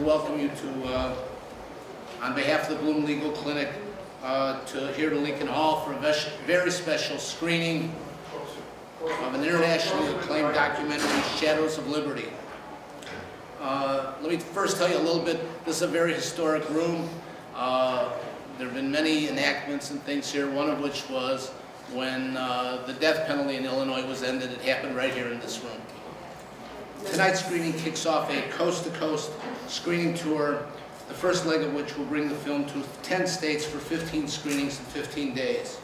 welcome you to, on behalf of the Bluhm Legal Clinic, here to Lincoln Hall for a very special screening of an internationally acclaimed documentary, Shadows of Liberty. Let me first tell you a little bit. This is a very historic room. There have been many enactments and things here, one of which was when the death penalty in Illinois was ended. It happened right here in this room. Tonight's screening kicks off a coast-to-coast screening tour, the first leg of which will bring the film to 10 states for 15 screenings in 15 days.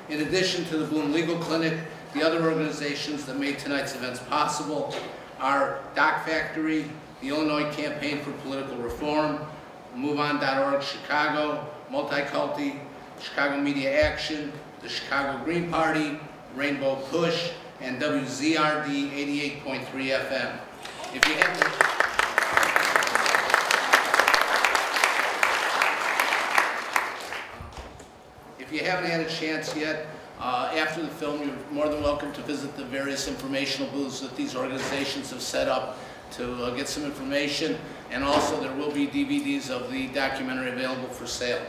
In addition to the Bluhm Legal Clinic, the other organizations that made tonight's events possible are Doc Factory, the Illinois Campaign for Political Reform, MoveOn.org Chicago, Multikulti, Chicago Media Action, the Chicago Green Party, Rainbow Push, and WZRD 88.3 FM. If you haven't had a chance yet, after the film, you're more than welcome to visit the various informational booths that these organizations have set up to get some information, and also there will be DVDs of the documentary available for sale.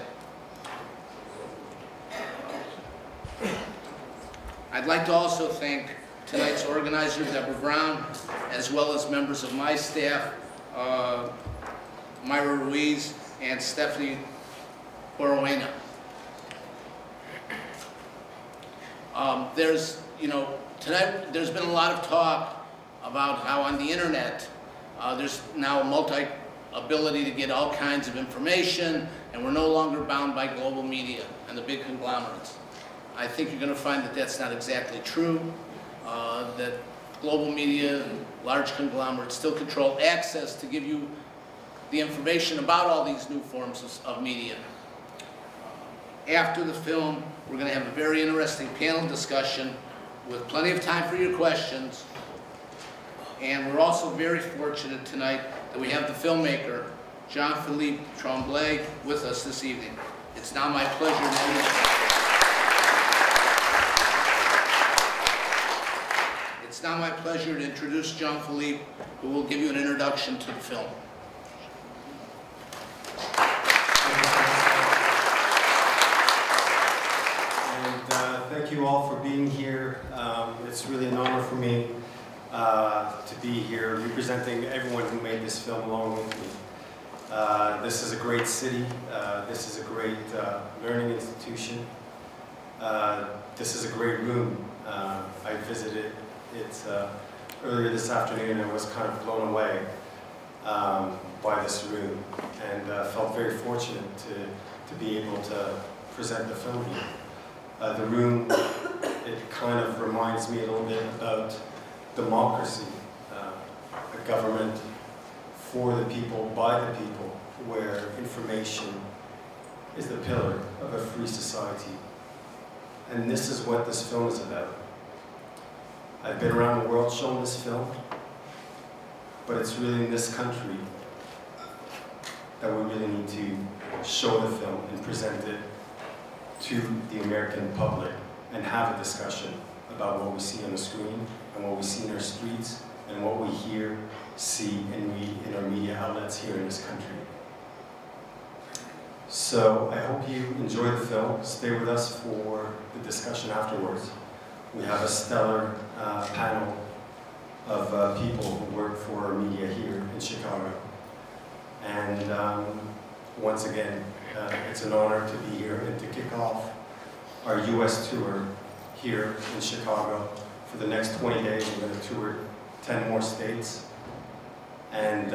I'd like to also thank tonight's organizer, Deborah Brown, as well as members of my staff, Myra Ruiz and Stephanie Borowena. Tonight there's been a lot of talk about how on the internet there's now ability to get all kinds of information, and we're no longer bound by global media and the big conglomerates. I think you're going to find that that's not exactly true, that global media and large conglomerates still control access to give you the information about all these new forms of media. After the film, we're going to have a very interesting panel discussion with plenty of time for your questions. And we're also very fortunate tonight that we have the filmmaker, Jean-Philippe Tremblay, with us this evening. It's now my pleasure to introduce Jean-Philippe, who will give you an introduction to the film. Thank you all for being here. It's really an honor for me to be here representing everyone who made this film along with me. This is a great city. This is a great learning institution. This is a great room. I visited it earlier this afternoon and was kind of blown away by this room, and felt very fortunate to be able to present the film here. The room, it kind of reminds me a little bit about democracy, a government for the people, by the people, where information is the pillar of a free society. And this is what this film is about. I've been around the world showing this film, but it's really in this country that we really need to show the film and present it to the American public and have a discussion about what we see on the screen and what we see in our streets and what we hear, see, and read in our media outlets here in this country. So I hope you enjoy the film. Stay with us for the discussion afterwards. We have a stellar panel of people who work for our media here in Chicago. And once again, it's an honor to be here and to kick off our US tour here in Chicago. For the next 20 days, we're going to tour 10 more states. And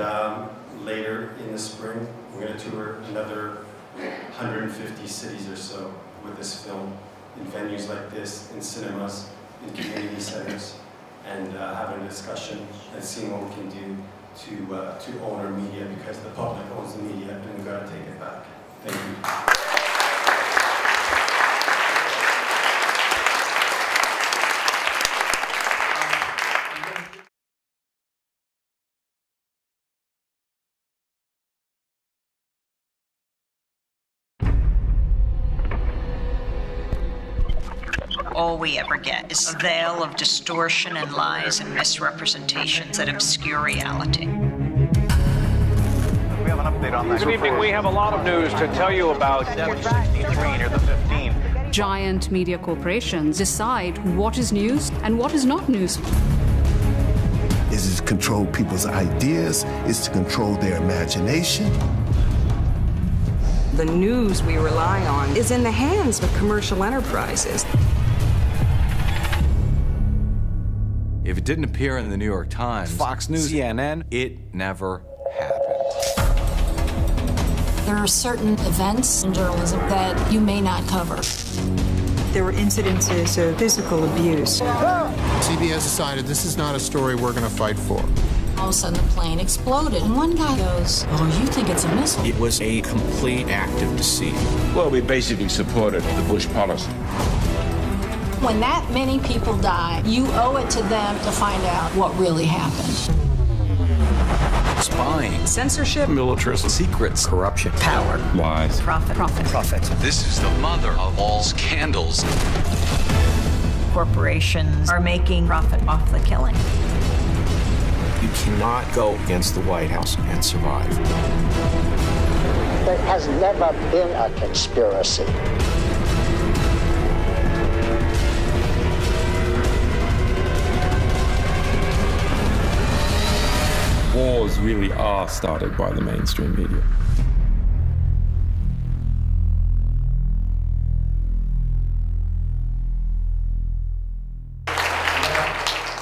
later in the spring, we're going to tour another 150 cities or so with this film, in venues like this, in cinemas, in community centers, and having a discussion and seeing what we can do to own our media, because the public owns the media and we've got to take it back. Thank you. All we ever get is a veil of distortion and lies and misrepresentations that obscure reality. We have an update on that. Good evening. We have a lot of news to tell you about. 763 near the 15. Giant media corporations decide what is news and what is not news. Is to control people's ideas, is to control their imagination. The news we rely on is in the hands of commercial enterprises. If it didn't appear in the New York Times, Fox News, CNN, it never happened. There are certain events in journalism that you may not cover. There were incidences of physical abuse. CBS decided this is not a story we're going to fight for. All of a sudden, the plane exploded, and one guy goes, "Oh, you think it's a missile?" It was a complete act of deceit. Well, we basically supported the Bush policy. When that many people die, you owe it to them to find out what really happened. Spying, Censorship, Militarism, secrets, corruption, power, lies, Profit. This is the mother of all scandals. Corporations are making profit off the killing. You cannot go against the White House and survive. There has never been a conspiracy. Wars really are started by the mainstream media.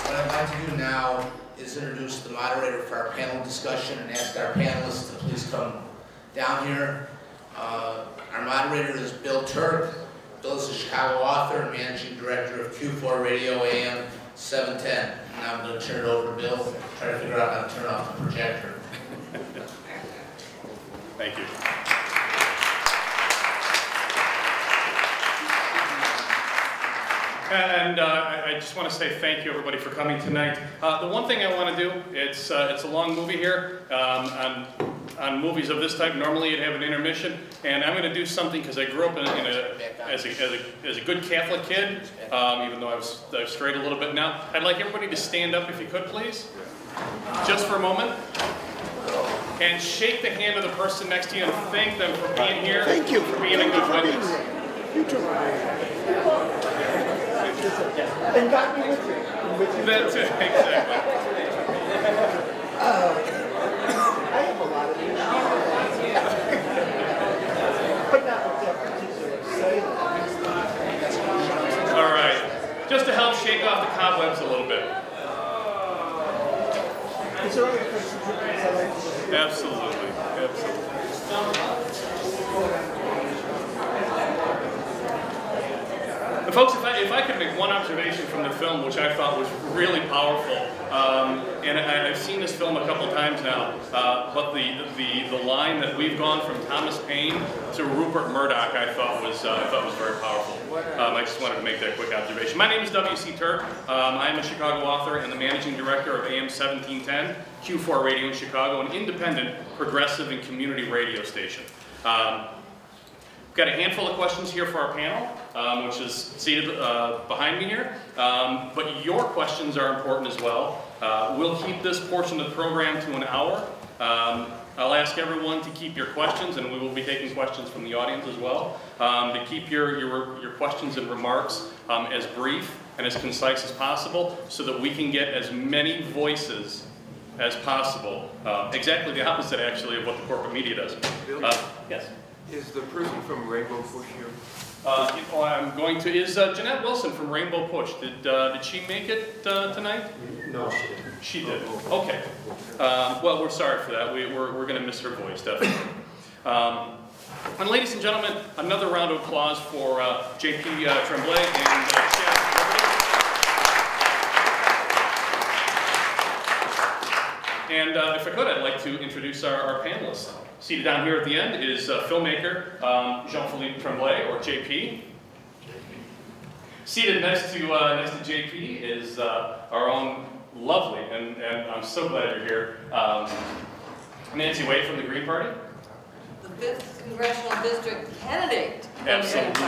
What I'd like to do now is introduce the moderator for our panel discussion and ask our panelists to please come down here. Our moderator is Bill Turk. Bill is a Chicago author and managing director of Q4 Radio AM 710. And I'm going to turn it over to Bill, try to figure out how to turn off the projector. Thank you. And I just want to say thank you, everybody, for coming tonight. The one thing I want to do, it's a long movie here. On movies of this type, normally you'd have an intermission, and I'm going to do something because I grew up as a good Catholic kid, even though I've strayed a little bit now. I'd like everybody to stand up if you could, please, just for a moment, and shake the hand of the person next to you and thank them for being here. Thank you for being a good witness. You too. And got me with you. That's it, exactly. I have a lot of these. But not with that particular say. All right, just to help shake off the cobwebs a little bit. Is there other questions I like to do? Absolutely, absolutely. And folks, if I could make one observation from the film, which I thought was really powerful, and I've seen this film a couple times now, but the line that we've gone from Thomas Paine to Rupert Murdoch, I thought was very powerful. I just wanted to make that quick observation. My name is W.C. Turk. I'm a Chicago author and the managing director of AM 1710, Q4 Radio in Chicago, an independent, progressive, and community radio station. We've got a handful of questions here for our panel, which is seated behind me here. But your questions are important as well. We'll keep this portion of the program to an hour. I'll ask everyone to keep your questions, and we will be taking questions from the audience as well, to keep your questions and remarks as brief and as concise as possible so that we can get as many voices as possible. Exactly the opposite, actually, of what the corporate media does. Yes? Is the person from Rainbow Push here? I'm going to. Is Jeanette Wilson from Rainbow Push? Did she make it tonight? No, she didn't. She did. Okay. Well, we're sorry for that. We're going to miss her voice, definitely. And ladies and gentlemen, another round of applause for J.P. Tremblay and Chad. And if I could, I'd like to introduce our panelists. Seated down here at the end is filmmaker Jean-Philippe Tremblay, or JP. Seated next to JP is our own lovely, and I'm so glad you're here, Nancy Wade from the Green Party. The 5th Congressional District candidate. Absolutely.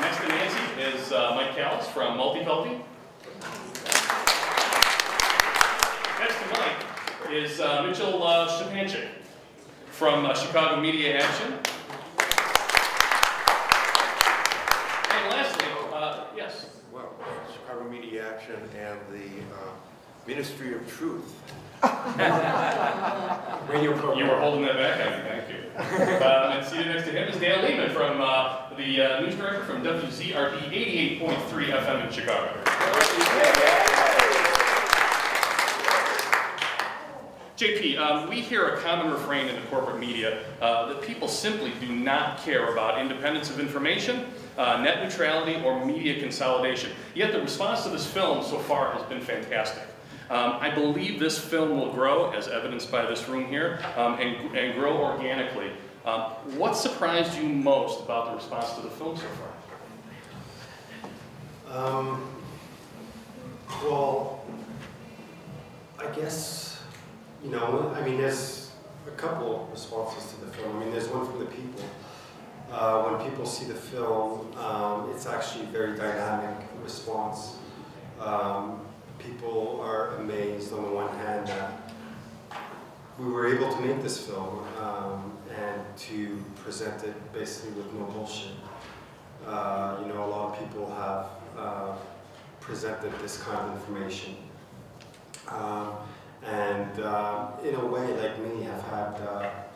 Next to Nancy is Mike Callis from Multikulti. Next to Mike is Mitchell Stepanchik from Chicago Media Action. And lastly, yes. Well, Chicago Media Action and the Ministry of Truth. Radio program. You were holding that back on me, thank you. And seated next to him is Dale Lehman from the news director from WZRD 88.3 FM in Chicago. JP, we hear a common refrain in the corporate media that people simply do not care about independence of information, net neutrality, or media consolidation. Yet the response to this film so far has been fantastic. I believe this film will grow, as evidenced by this room here, and grow organically. What surprised you most about the response to the film so far? Well, I guess, you know, I mean, there's a couple responses to the film. I mean, there's one from the people. When people see the film, it's actually a very dynamic response. People are amazed on the one hand that we were able to make this film and to present it basically with no bullshit. You know, a lot of people have presented this kind of information. And in a way, like me, have had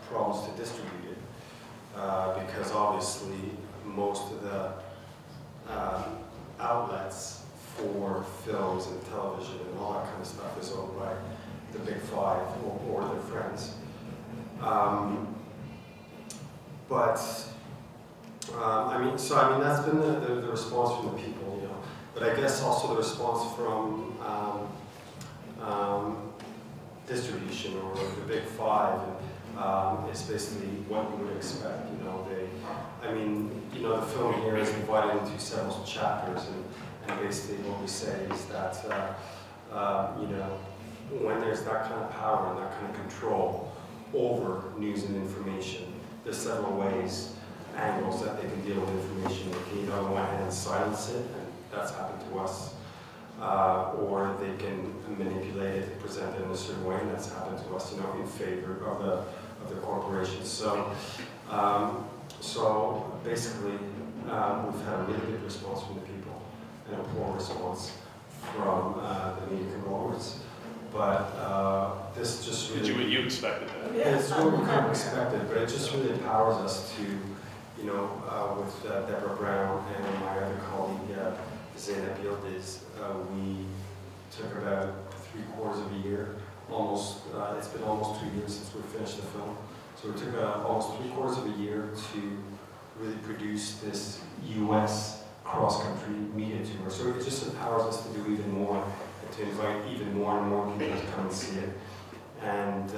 problems to distribute it because obviously most of the outlets for films and television and all that kind of stuff is owned by the Big Five or their friends. I mean, that's been the response from the people, you know. But I guess also the response from distribution or the Big Five is basically what you would expect. You know, I mean, you know, the film here is divided into several chapters, and basically what we say is that, you know, when there's that kind of power and that kind of control over news and information, there's several angles that they can deal with information. They can either on the one hand silence it, and that's happened to us, or they can manipulate it, present it in a certain way, and that's happened to us, you know, in favor of the corporations. So basically, we've had a really good response from the people and a poor response from the media conglomerates. But this just really... You expected that? Yeah, it's what we kind of expected, but it just really empowers us to, you know, with Deborah Brown and my other colleague, Zainab Yildiz, we took about 3/4 of a year, it's been almost 2 years since we finished the film. So we took almost 3/4 of a year to really produce this US cross-country media tour. So it just empowers us to do even more, and to invite even more and more people to come and see it, and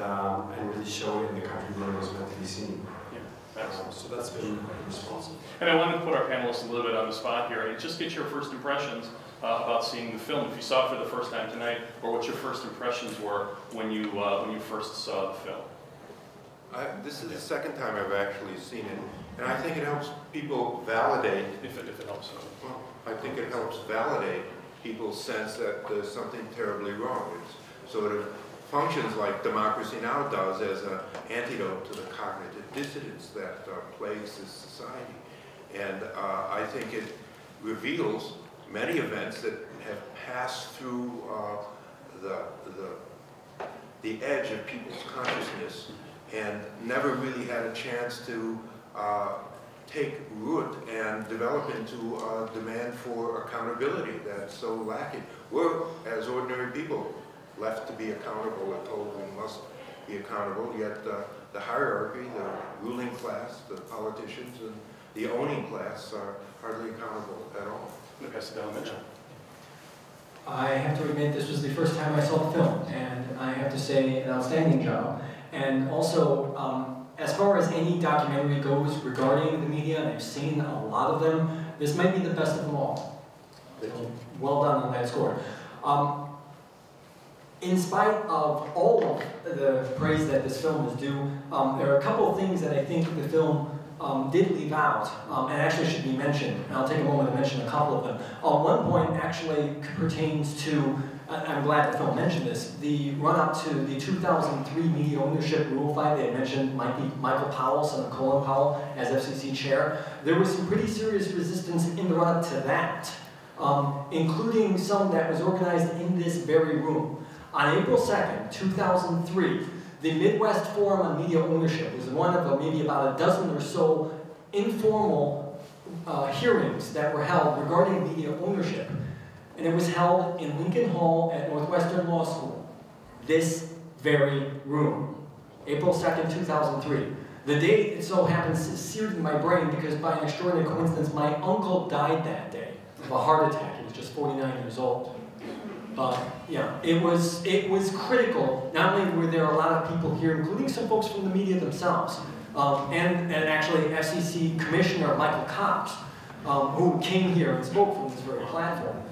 really show it in the country where it was meant to be seen. So that's been responsible. And I wanted to put our panelists a little bit on the spot here and just get your first impressions about seeing the film. If you saw it for the first time tonight, or what your first impressions were when you first saw the film. This is the second time I've actually seen it, and I think it helps people validate. If it helps. Well, I think it helps validate people's sense that there's something terribly wrong. It sort of functions like Democracy Now! Does as an antidote to the cognitive dissonance that plagues this society. And I think it reveals many events that have passed through the edge of people's consciousness and never really had a chance to take root and develop into a demand for accountability that's so lacking. We're, as ordinary people, left to be accountable. We're told we must be accountable, yet the hierarchy, the ruling class, the politicians, and the owning class are hardly accountable at all. I have to admit this was the first time I saw the film, and I have to say an outstanding job. And also, as far as any documentary goes regarding the media, and I've seen a lot of them, this might be the best of them all. So, well done on that score. In spite of all of the praise that this film is due, there are a couple of things that I think the film did leave out, and actually should be mentioned, and I'll take a moment to mention a couple of them. One point actually pertains to, I'm glad the film mentioned this, the run-up to the 2003 Media Ownership Rule 5. They had mentioned Michael Powell, son of Colin Powell, as FCC chair. There was some pretty serious resistance in the run-up to that, including some that was organized in this very room. On April 2nd, 2003, the Midwest Forum on Media Ownership was one of maybe about a dozen or so informal hearings that were held regarding media ownership. And it was held in Lincoln Hall at Northwestern Law School, this very room, April 2nd, 2003. The date, it so happens, is seared in my brain because by an extraordinary coincidence, my uncle died that day of a heart attack. He was just 49 years old. But yeah, it was critical. Not only were there a lot of people here, including some folks from the media themselves, and actually FCC Commissioner Michael Cox, who came here and spoke from this very platform.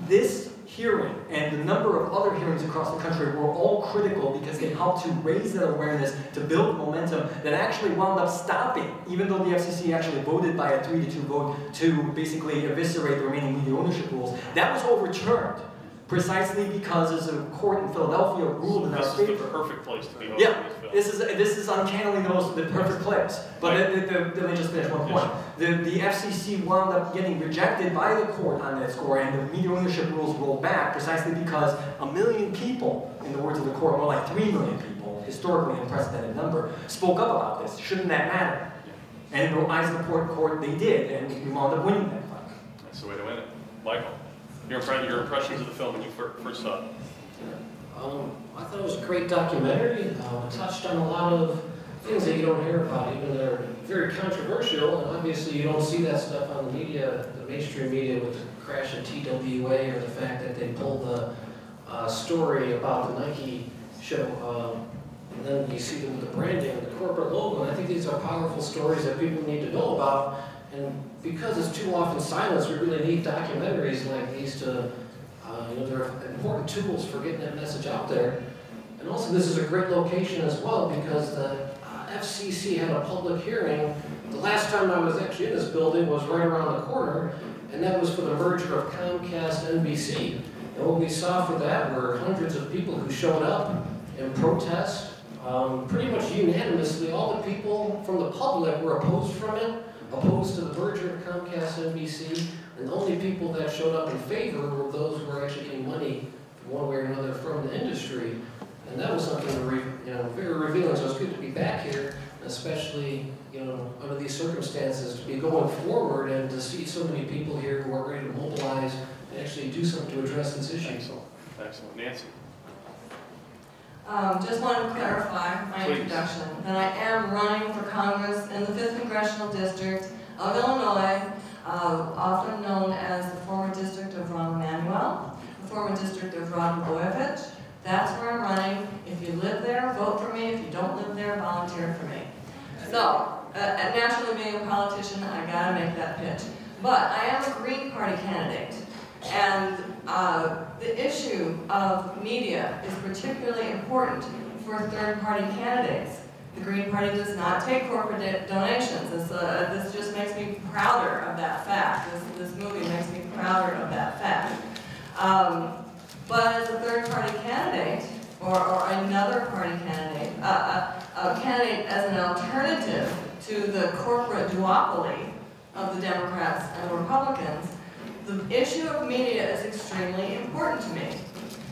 This hearing and the number of other hearings across the country were all critical because they helped to raise that awareness, to build momentum that actually wound up stopping, even though the FCC actually voted by a 3-2 vote to basically eviscerate the remaining media ownership rules. That was overturned precisely because as a court in Philadelphia ruled in our favor. This is the perfect place to be hosting this film. This is uncannily the perfect place. But let me just finish one point. The FCC wound up getting rejected by the court on that score, and the media ownership rules rolled back precisely because 1 million people, in the words of the court, more like 3 million people, historically unprecedented number, spoke up about this. Shouldn't that matter? And in the eyes of the court, they did, and we wound up winning that fight. That's the way to win it. Michael, your impressions of the film when you first saw it? I thought it was a great documentary. It touched on a lot of things that you don't hear about, even that are very controversial, and obviously you don't see that stuff on the media, the mainstream media, with the crash of TWA or the fact that they pulled the story about the Nike show, and then you see them with the branding and the corporate logo, and I think these are powerful stories that people need to know about, and because it's too often silenced, we really need documentaries like these to, they're important tools for getting that message out there. And also this is a great location as well because the FCC had a public hearing. The last time I was actually in this building was right around the corner, and that was for the merger of Comcast and NBC. And what we saw for that were hundreds of people who showed up in protest. Pretty much unanimously, all the people from the public were opposed from it, opposed to the merger of Comcast and NBC, and the only people that showed up in favor were those who were actually getting money one way or another from the industry. And that was something very revealing. So it's good to be back here, especially under these circumstances, to be going forward and to see so many people here who are ready to mobilize and actually do something to address this issue. Excellent. Nancy? Just want to clarify my introduction that I am running for Congress in the 5th Congressional District of Illinois, often known as the former district of Rahm Emanuel, the former district of Rod Blagojevich. That's where I'm running. If you live there, vote for me. If you don't live there, volunteer for me. So, naturally being a politician, I gotta make that pitch. But I am a Green Party candidate. And the issue of media is particularly important for third-party candidates. The Green Party does not take corporate donations. This just makes me prouder of that fact. This movie makes me prouder of that fact. But as a third-party candidate, or another party candidate, a candidate as an alternative to the corporate duopoly of the Democrats and Republicans, the issue of media is extremely important to me.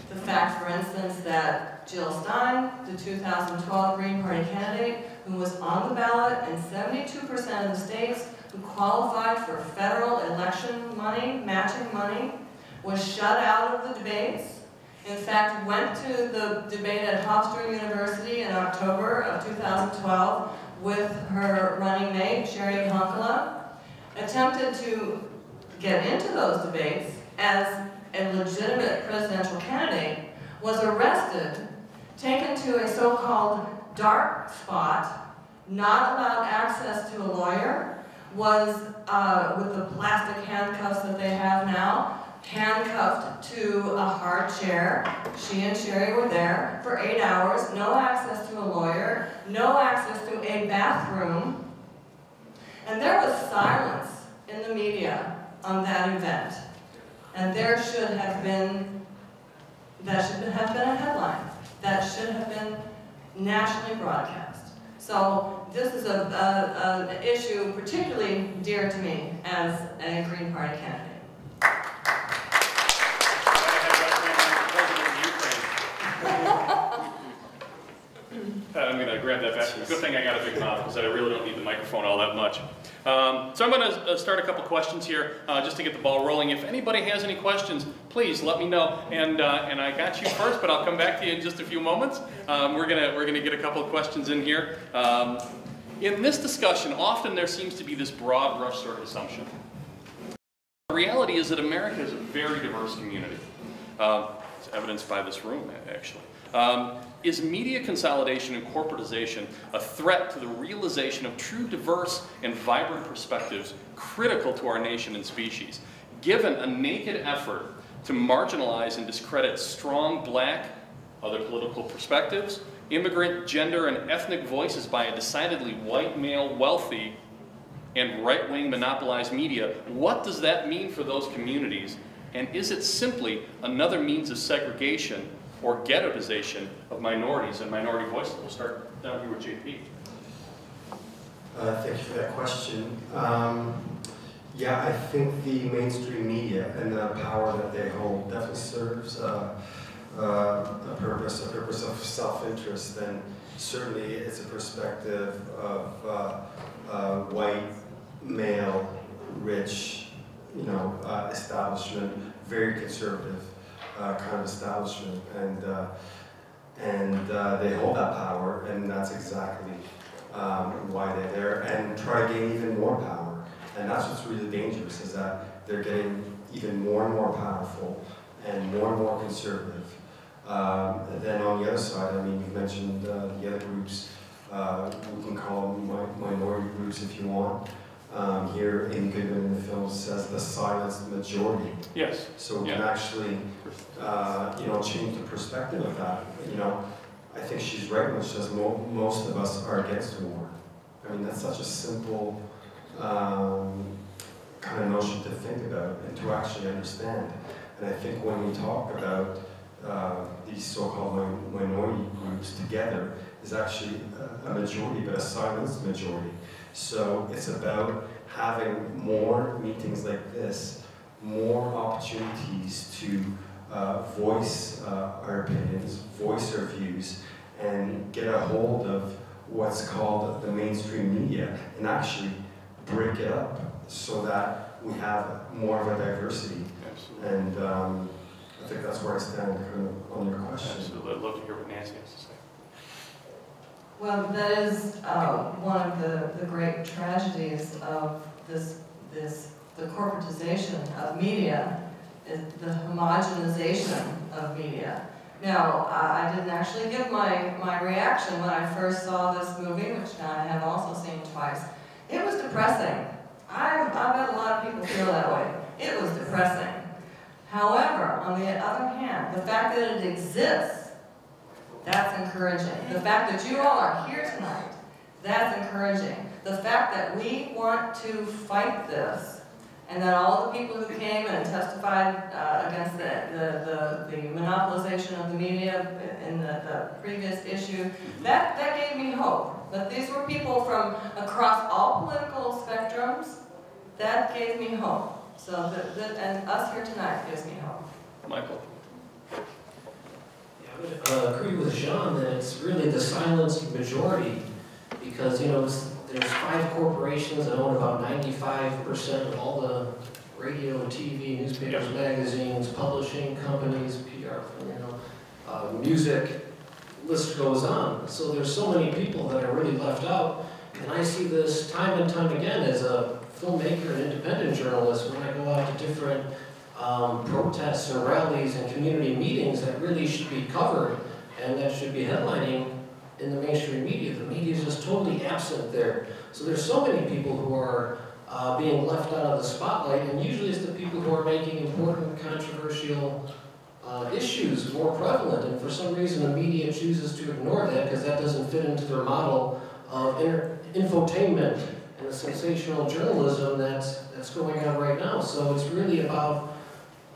The fact, for instance, that Jill Stein, the 2012 Green Party candidate, who was on the ballot in 72% of the states, who qualified for federal election money, matching money, was shut out of the debates. In fact, went to the debate at Hofstra University in October of 2012 with her running mate, Sherry Honkala, attempted to get into those debates as a legitimate presidential candidate, was arrested, taken to a so-called dark spot, not allowed access to a lawyer, was with the plastic handcuffs that they have now, handcuffed to a hard chair. She and Sherry were there for 8 hours, no access to a lawyer, no access to a bathroom. And there was silence in the media on that event. And there should have been, that should have been a headline. That should have been nationally broadcast. So this is an issue particularly dear to me as a Green Party candidate. I'm going to grab that back. Good thing I got a big mouth because I really don't need the microphone all that much. So I'm going to start a couple questions here just to get the ball rolling. If anybody has any questions, please let me know. And I got you first, but I'll come back to you in just a few moments. We're gonna get a couple of questions in here. In this discussion, often there seems to be this broad brush sort of assumption. The reality is that America is a very diverse community. It's evidenced by this room, actually. Is media consolidation and corporatization a threat to the realization of true diverse and vibrant perspectives critical to our nation and species, given a naked effort to marginalize and discredit strong black, other political perspectives, immigrant, gender, and ethnic voices by a decidedly white male, wealthy, and right-wing monopolized media? What does that mean for those communities? And is it simply another means of segregation or ghettoization of minorities and minority voices? We'll start down here with JP. Thank you for that question. Yeah, I think the mainstream media and the power that they hold definitely serves a purpose of self-interest, and certainly it's a perspective of white, male, rich, establishment, very conservative kind of establishment, and they hold that power, and that's exactly why they're there, and try to gain even more power. And that's what's really dangerous, is that they're getting even more and more powerful and more conservative. Then on the other side, I mean, you mentioned the other groups. We can call them minority groups if you want. Here, Amy Goodman in the film says the silenced majority. Yes. So we can actually, change the perspective of that. I think she's right when she says most of us are against war. I mean, that's such a simple kind of notion to think about and to actually understand. And I think when we talk about these so-called minority groups together, is actually a majority, but a silenced majority. So it's about having more meetings like this, more opportunities to voice our opinions, voice our views, and get a hold of what's called the mainstream media, and actually break it up so that we have more of a diversity. Absolutely. And I think that's where I stand kind of on your question. Absolutely. I'd love to hear what Nancy has to say. Well, that is one of the great tragedies of the corporatization of media, is the homogenization of media. Now, I didn't actually give my reaction when I first saw this movie, which I have also seen twice. It was depressing. I bet a lot of people feel that way. It was depressing. However, on the other hand, the fact that it exists, that's encouraging. The fact that you all are here tonight, that's encouraging. The fact that we want to fight this, and that all the people who came and testified against the monopolization of the media in the previous issue, that gave me hope. But these were people from across all political spectrums. That gave me hope. So and us here tonight gives me hope. Michael. Yeah, I would agree with Sean that it's really the silenced majority, because there's 5 corporations that own about 95% of all the radio, TV, newspapers, magazines, publishing companies, PR, music. List goes on. So there's so many people that are really left out, and I see this time and time again as a filmmaker and independent journalist when I go out to different protests or rallies and community meetings that really should be covered and that should be headlining in the mainstream media. The media is just totally absent there. So there's so many people who are being left out of the spotlight, and usually it's the people who are making important, controversial issues more prevalent, and for some reason the media chooses to ignore that because that doesn't fit into their model of infotainment and the sensational journalism that's going on right now. So it's really about,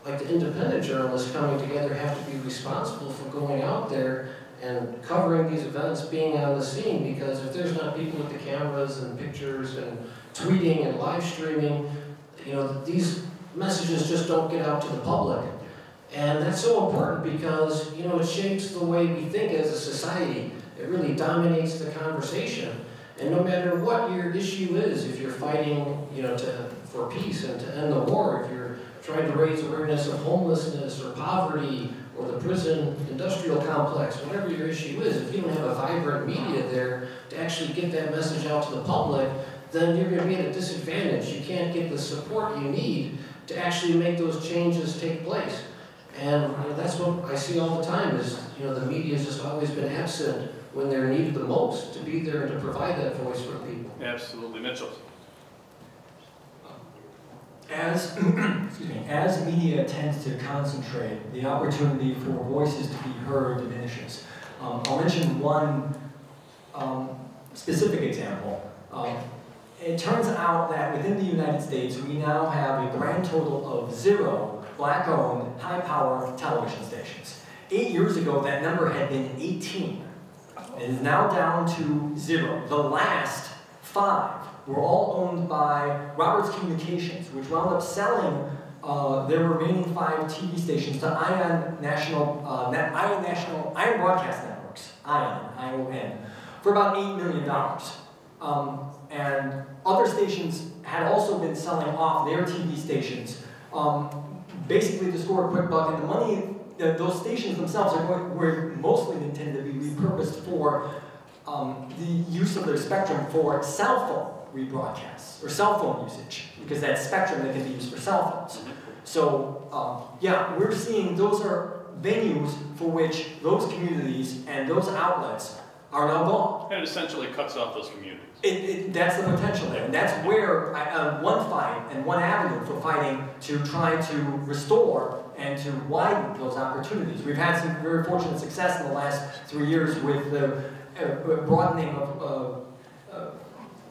like, the independent journalists coming together have to be responsible for going out there and covering these events, being on the scene, because if there's not people with the cameras and pictures and tweeting and live streaming, you know, these messages just don't get out to the public. And that's so important because, you know, it shapes the way we think as a society. It really dominates the conversation. And no matter what your issue is, if you're fighting, you know, for peace and to end the war, if you're trying to raise awareness of homelessness or poverty or the prison industrial complex, whatever your issue is, if you don't have a vibrant media there to actually get that message out to the public, then you're going to be at a disadvantage. You can't get the support you need to actually make those changes take place. And you know, that's what I see all the time is, you know, the media has just always been absent when they're needed the most, to be there and to provide that voice for people. Absolutely. Mitchell. As media tends to concentrate, the opportunity for voices to be heard diminishes. I'll mention one specific example. It turns out that within the United States, we now have a grand total of 0 black-owned, high-power television stations. 8 years ago, that number had been 18. It is now down to 0. The last 5 were all owned by Roberts Communications, which wound up selling their remaining 5 TV stations to Ion Broadcast Networks, ION, for about $8 million. And other stations had also been selling off their TV stations, basically to score a quick buck, and the money, those stations themselves were mostly intended to be repurposed for the use of their spectrum for cell phone rebroadcasts, or cell phone usage, because that spectrum that can be used for cell phones. So, yeah, we're seeing those are venues for which those communities and those outlets are now gone. And it essentially cuts off those communities. That's the potential there. And that's where one fight and one avenue for fighting to try to restore and to widen those opportunities. We've had some very fortunate success in the last 3 years with the broadening of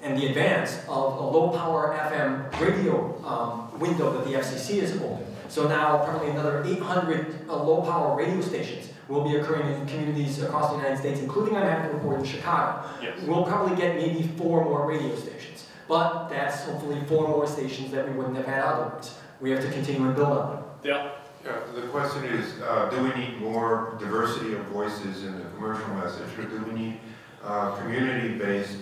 and the advance of a low-power FM radio window that the FCC has opened. So now probably another 800 low-power radio stations will be occurring in communities across the United States, including, I'm happy to report, in Chicago. Yes. We'll probably get maybe 4 more radio stations. But that's hopefully 4 more stations that we wouldn't have had otherwise. We have to continue and build on them. Yeah. The question is, do we need more diversity of voices in the commercial message, or do we need community-based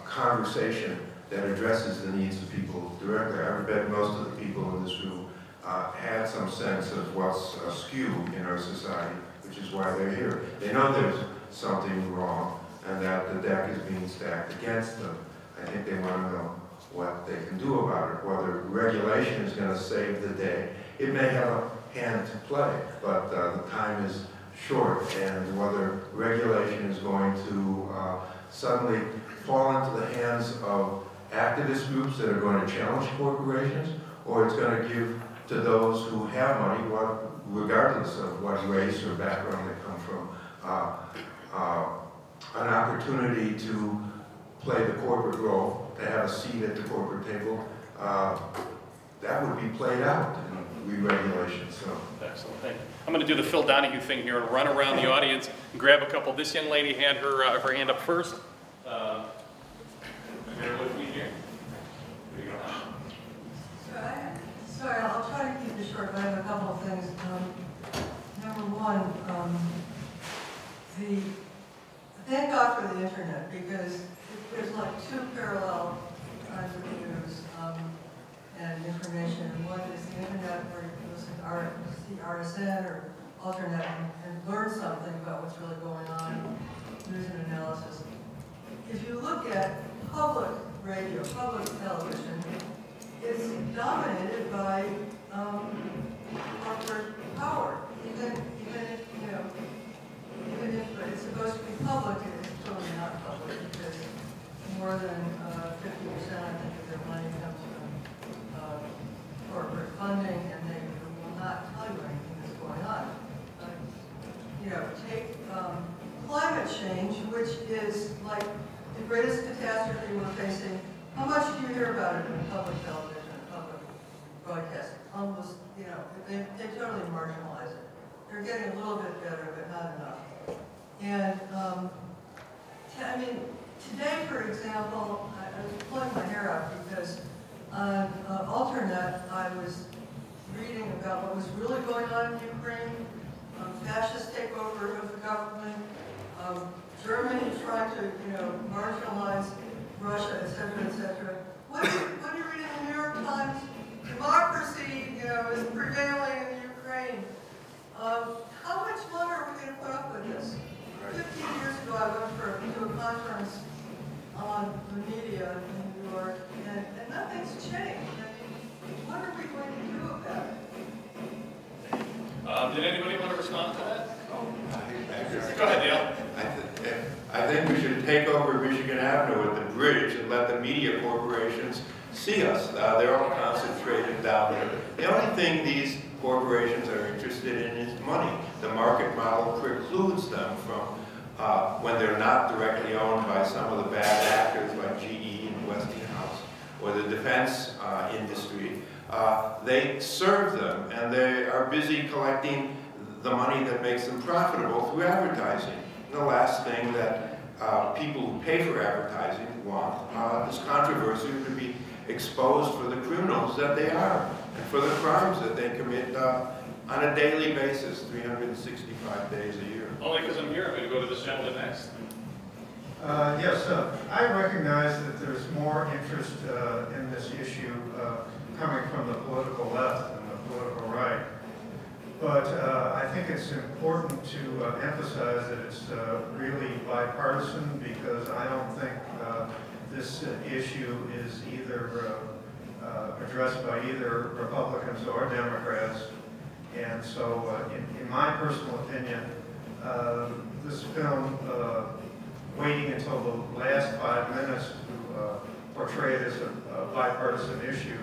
conversation that addresses the needs of people directly? I bet most of the people in this room had some sense of what's askew in our society, which is why they're here. They know there's something wrong and that the deck is being stacked against them. I think they want to know what they can do about it, whether regulation is going to save the day. It may have a hand to play, but the time is short, and whether regulation is going to suddenly fall into the hands of activist groups that are going to challenge corporations, or it's going to give to those who have money, regardless of what race or background they come from, an opportunity to play the corporate role, to have a seat at the corporate table. That would be played out in re-regulation. So. Excellent, thank you. I'm going to do the Phil Donahue thing here and run around the audience and grab a couple. This young lady had her hand up first. Bear with me here. There you go. Sorry, I'll try to keep this short, but I have a couple of things. Number one, thank God for the internet, because there's like 2 parallel kinds of news and information. One is the internet where you can listen to see RSN or Alternet and learn something about what's really going on, news and analysis. If you look at public radio, public television, it's dominated by corporate power. Even if it's supposed to be public, it's totally not public, because more than 50%, I think, of their money change, which is like the greatest catastrophe we're facing. How much do you hear about it in public television and public broadcasting? Almost, you know, they totally marginalize it. They're getting a little bit better, but not enough. And I mean, today, for example, I was pulling my hair out because on Alternet, I was reading about what was really going on in Ukraine, fascist takeover of the government, Germany trying to, you know, marginalize Russia, et cetera, What are you reading in the New York Times? Democracy, you know, is prevailing in Ukraine. How much longer are we going to put up with this? 15 years ago, I went to a conference on the media in New York, and nothing's changed. I mean, what are we going to do about it? Did anybody want to respond to that? Go ahead, Dale. I think we should take over Michigan Avenue at the bridge and let the media corporations see us. They're all concentrated down there. The only thing these corporations are interested in is money. The market model precludes them from, when they're not directly owned by some of the bad actors like GE and Westinghouse or the defense industry, they serve them, and they are busy collecting the money that makes them profitable through advertising. And the last thing that people who pay for advertising want is controversy to be exposed for the criminals that they are and for the crimes that they commit on a daily basis, 365 days a year. Only because I'm here, I'm going to go to this gentleman next. Yes, I recognize that there's more interest in this issue coming from the political left than the political right. But I think it's important to emphasize that it's really bipartisan, because I don't think this issue is either addressed by either Republicans or Democrats. And so, in my personal opinion, this film, waiting until the last 5 minutes to portray it as a bipartisan issue,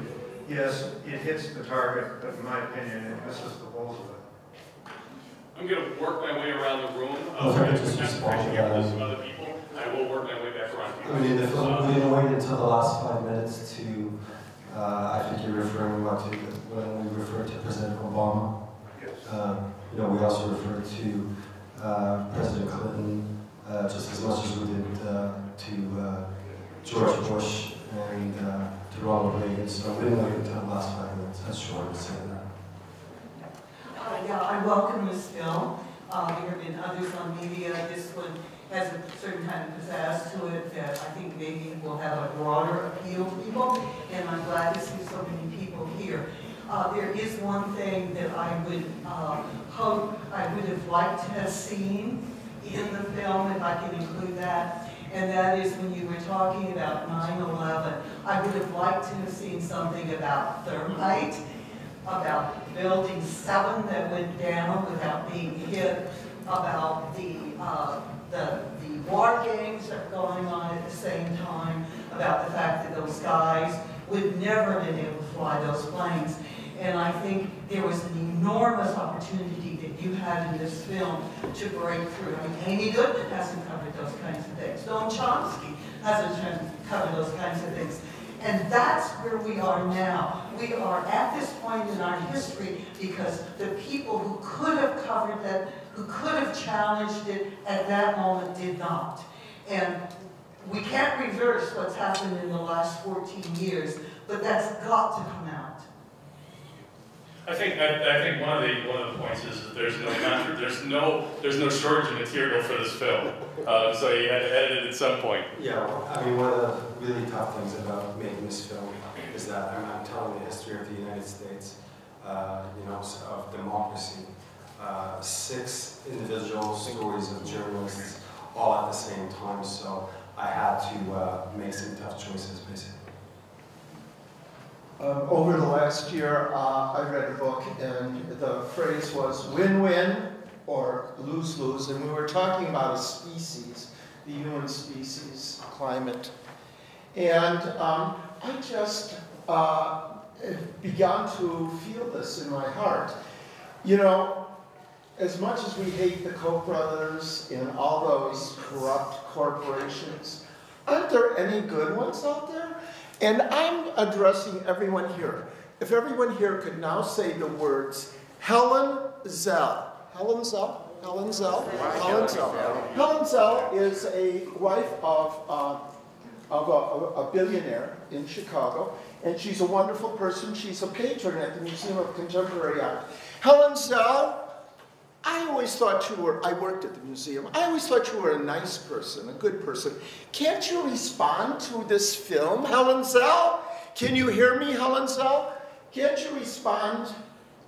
yes, it hits the target, but in my opinion, it misses the holes of it. I'm going to work my way around the room. Just respond to that. Some other people. I will work my way back around to you. I mean, the film, we didn't wait until the last 5 minutes to, I think you're referring to when we refer to President Obama. Yes. You know, we also refer to President Clinton just as much as we did to George Bush and to Ronald Reagan. So we didn't wait until the last 5 minutes. That's short to say that. Yeah, I welcome this film. There have been others on media. This one has a certain kind of pizzazz to it that I think maybe will have a broader appeal to people, and I'm glad to see so many people here. There is one thing that I would hope I would have liked to have seen in the film, if I can include that, and that is when you were talking about 9/11, I would have liked to have seen something about thermite, about Building 7 that went down without being hit, about the war games that were going on at the same time, about the fact that those guys would never have been able to fly those planes. And I think there was an enormous opportunity that you had in this film to break through. I mean, Amy Goodman hasn't covered those kinds of things. Noam Chomsky hasn't covered those kinds of things. And that's where we are now. We are at this point in our history because the people who could have covered that, who could have challenged it at that moment did not. And we can't reverse what's happened in the last 14 years, but that's got to come out. I think one of the points is that there's no shortage of material for this film, so you had to edit it at some point. Yeah, well, I mean, one of the really tough things about making this film is that I'm telling the history of the United States, you know, of democracy. 6 individual stories of journalists all at the same time, so I had to make some tough choices, basically. Over the last year, I read a book, and the phrase was win-win or lose-lose, and we were talking about a species, the human species, climate. And I just began to feel this in my heart. You know, as much as we hate the Koch brothers and all those corrupt corporations, aren't there any good ones out there? And I'm addressing everyone here. If everyone here could now say the words, Helen Zell. Helen Zell? Helen Zell? Helen Zell. Helen Zell is a wife of a billionaire in Chicago, and she's a wonderful person. She's a patron at the Museum of Contemporary Art. Helen Zell, I always thought you were, I worked at the museum, I always thought you were a nice person, a good person. Can't you respond to this film, Helen Zell? Can you hear me, Helen Zell? Can't you respond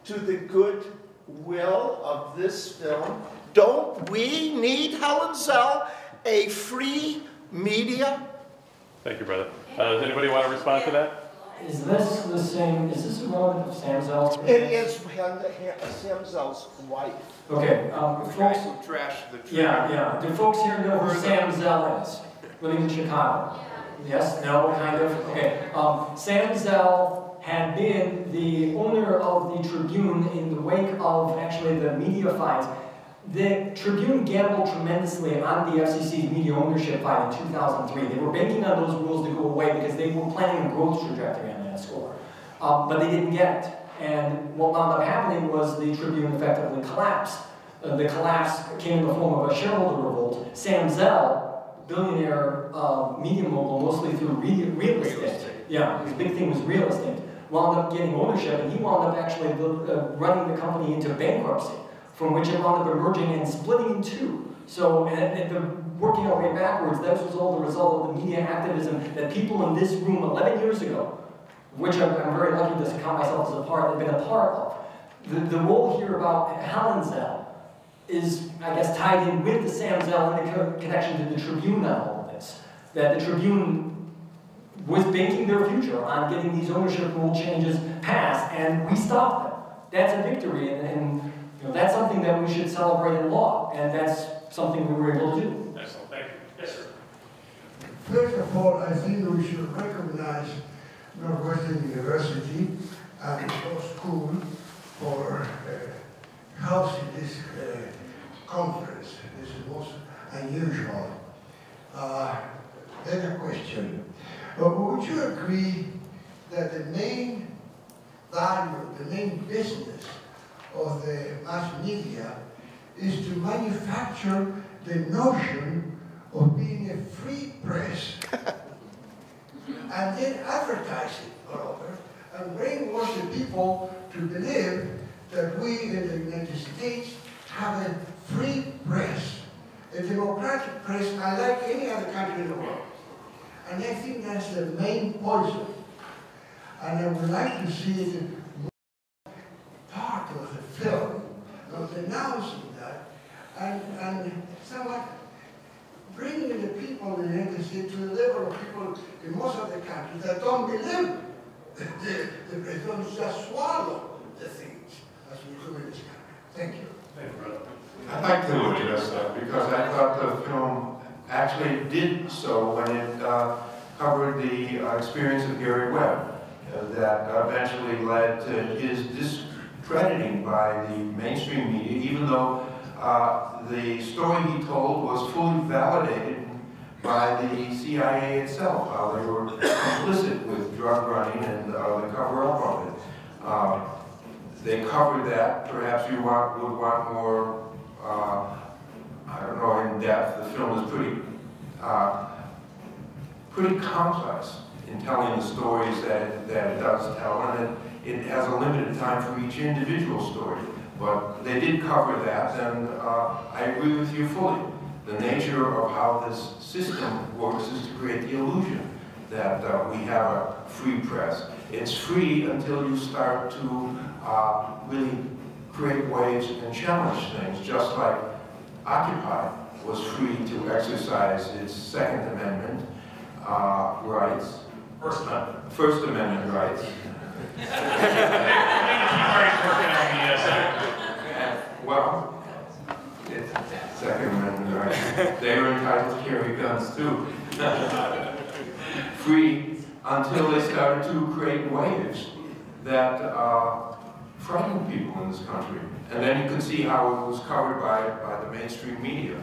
to the goodwill of this film? Don't we need, Helen Zell, a free media? Thank you, brother. Does anybody want to respond to that? Is this the same, is this a relative of Sam Zell's? It is Sam Zell's wife. Okay, folks, yeah. Do folks here know who Sam Zell is? Living in Chicago? Yes, no, kind of? Okay. Sam Zell had been the owner of the Tribune in the wake of actually the media fight. The Tribune gambled tremendously on the FCC's media ownership fight in 2003. They were banking on those rules to go away because they were planning a growth trajectory on that score. But they didn't get it. And what wound up happening was the Tribune effectively collapsed. The collapse came in the form of a shareholder revolt. Sam Zell, billionaire media mogul, mostly through real estate. Yeah, his big thing was real estate. Wound up getting ownership, and he wound up actually running the company into bankruptcy, from which it wound up emerging and splitting in two. So, working our way backwards, this was all the result of the media activism that people in this room 11 years ago, which I'm very lucky to count myself as a part, have been a part of. The role here about Helen Zell is, I guess, tied in with the Sam Zell and the connection to the Tribune on all of this. That the Tribune was banking their future on getting these ownership rule changes passed, and we stopped them. That's a victory, and you know, that's something that we should celebrate in law, and that's something we were able to do. Excellent, thank you. Yes, sir. First of all, I think we should recognize Northwestern University and the school for hosting this conference. This is most unusual. Then a question. Would you agree that the main value, the main business of the mass media is to manufacture the notion of being a free press and then advertise it all over and brainwash the people to believe that we in the United States have a free press, a democratic press unlike any other country in the world. And I think that's the main poison. And I would like to see it part of the film, of denouncing that, and somewhat bringing the people in the United States to the level of people in most of the countries that don't believe the president just swallow the things as we do in this country. Thank you. Thank you, brother. I'd like to address that because I thought the film actually did so when it covered the experience of Gary Webb that eventually led to his discrediting by the mainstream media, even though the story he told was fully validated by the CIA itself, how they were complicit with drug running and the cover-up of it. They covered that. Perhaps you would want more, I don't know, in depth. The film is pretty complex in telling the stories that it does tell, and it has a limited time for each individual story. But they did cover that, and I agree with you fully. The nature of how this system works is to create the illusion that we have a free press. It's free until you start to really create waves and challenge things, just like Occupy was free to exercise its Second Amendment rights. First Amendment rights. Well, it's Second Amendment rights. They were entitled to carry guns too. Free until they started to create waves that frighten people in this country. And then you can see how it was covered by the mainstream media.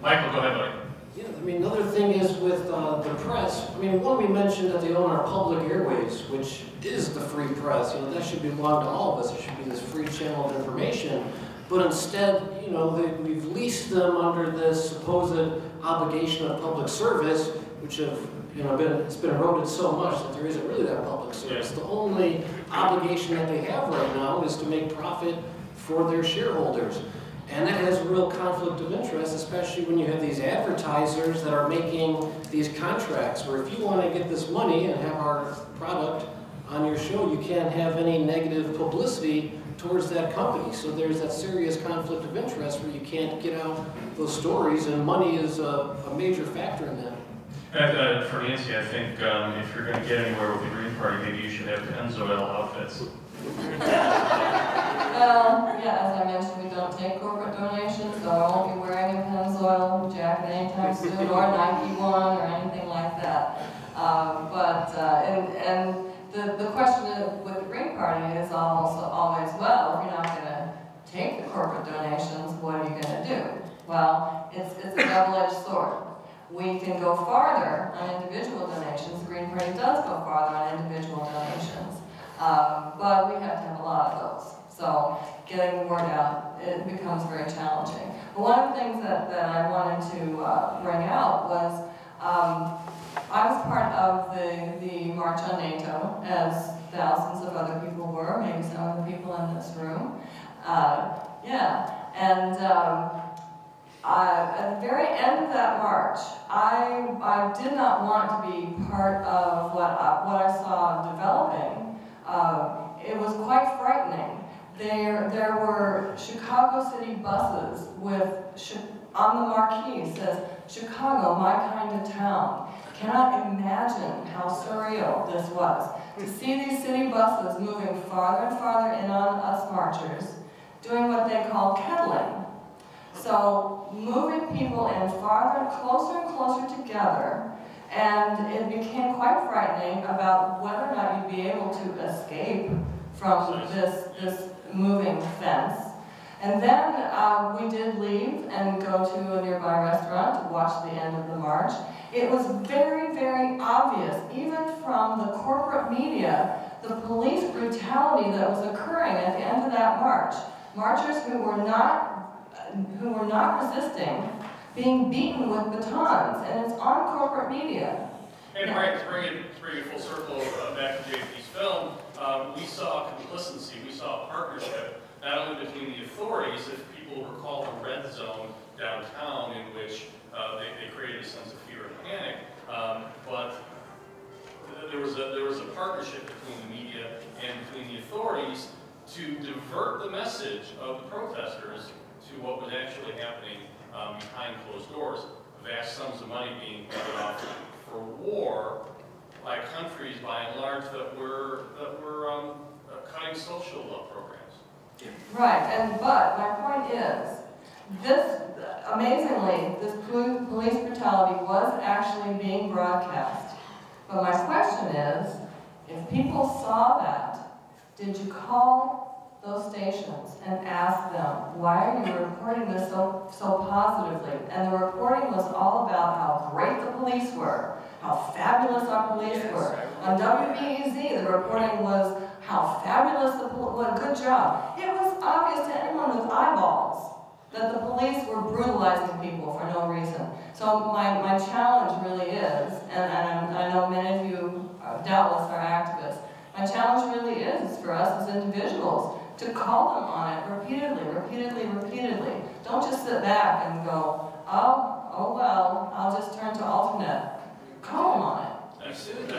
Michael, go ahead, buddy. Yeah, I mean, another thing is with the press. I mean, one, we mentioned that they own our public airways, which is the free press. You know, that should belong to all of us. It should be this free channel of information. But instead, you know, we've leased them under this supposed obligation of public service, which have, you know, it's been eroded so much that there isn't really that public service. The only obligation that they have right now is to make profit for their shareholders. And that has a real conflict of interest, especially when you have these advertisers that are making these contracts where if you want to get this money and have our product on your show, you can't have any negative publicity towards that company. So there's that serious conflict of interest where you can't get out those stories, and money is a major factor in that. For Nancy, I think if you're going to get anywhere with the Green Party, maybe you should have Pennzoil outfits. Well, yeah, as I mentioned, we don't take corporate donations, so I won't be wearing a Pennzoil jacket anytime soon, or a Nike one, or anything like that. The question with the Green Party is also always, well, if you're not going to take the corporate donations, what are you going to do? Well, it's a double-edged sword. We can go farther on individual donations. The Green Party does go farther on individual donations. But we have to have a lot of those. So getting the word out, it becomes very challenging. But one of the things that I wanted to bring out was I was part of the March on NATO, as thousands of other people were, maybe some of the people in this room. At the very end of that march, I did not want to be part of what I saw developing. It was quite frightening. There were Chicago City buses with, on the marquee says, Chicago, my kind of town. Cannot imagine how surreal this was. To see these city buses moving farther and farther in on us marchers, doing what they call kettling. So moving people in farther and closer together, and it became quite frightening about whether or not you'd be able to escape from this moving fence. And then we did leave and go to a nearby restaurant to watch the end of the march. It was very, very obvious, even from the corporate media, the police brutality that was occurring at the end of that march. Marchers who were not resisting, being beaten with batons, and it's on corporate media. And to bring it full circle back to JP's film, we saw complicity, we saw a partnership, not only between the authorities, if people recall the red zone downtown in which they created a sense of fear and panic, but there was a partnership between the media and between the authorities to divert the message of the protesters to what was actually happening behind closed doors. Vast sums of money being paid off for war by countries, by and large, that were cutting social programs. Right, but my point is, amazingly, this police brutality was actually being broadcast. But my question is, if people saw that, did you call those stations and ask them, why are you reporting this so positively? And the reporting was all about how great the police were, how fabulous our police were. On WBEZ, the reporting was how fabulous what a good job. It was obvious to anyone with eyeballs that the police were brutalizing people for no reason. So my challenge really is, and I know many of you doubtless are activists, my challenge really is for us as individuals to call them on it repeatedly. Don't just sit back and go, oh well, I'll just turn to alternate. Call them on it. Excellent.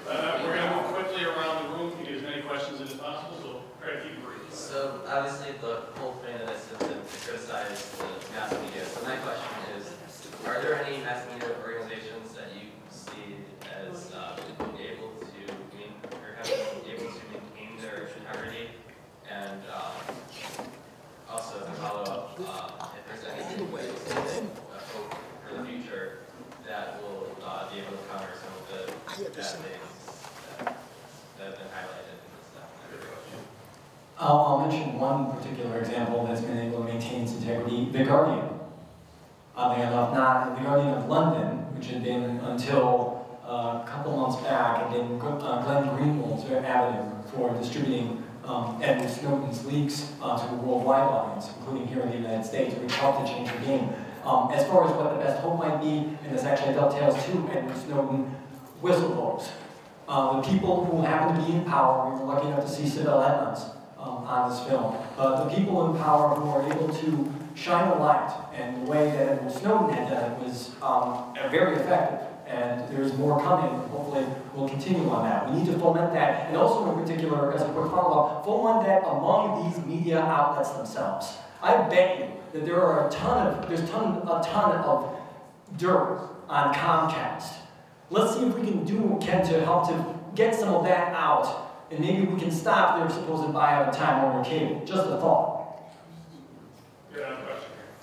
We're going to move quickly around the room to get as many questions as possible, so try to keep it brief. So obviously the whole point of this is to criticize the mass media. So my question is, are there any mass media organizations that you see as able to maintain their integrity? And also to follow up, if there's anything hope for the future that will be able to counter some of the bad things that have been highlighted in this documentary. Good question. Go ahead, Michael. Well, I think the whole point of this is to criticize the mass media. So my question is, are there any mass media organizations that you see as able to maintain their integrity? And also to follow up, if there's anything I'll mention one particular example that's been able to maintain its integrity, The Guardian. Oddly enough, not The Guardian of London, which had been until a couple months back, had been Glenn Greenwald's avenue for distributing Edward Snowden's leaks to a worldwide audience, including here in the United States, which helped to change the game. As far as what the best hope might be, and this actually dovetails to Edward Snowden, whistleblowers. The people who happen to be in power, we were lucky enough to see Sibel Edmonds on this film, the people in power who are able to shine a light, and the way that Edward Snowden had done it was very effective. And there's more coming, hopefully we'll continue on that. We need to foment that, and also in particular, as a quick follow-up, foment that among these media outlets themselves. I bet you that there are a ton of dirt on Comcast. Let's see if we can do what we can to help to get some of that out, and maybe we can stop their supposed buyout of Time Warner Cable. Just a thought.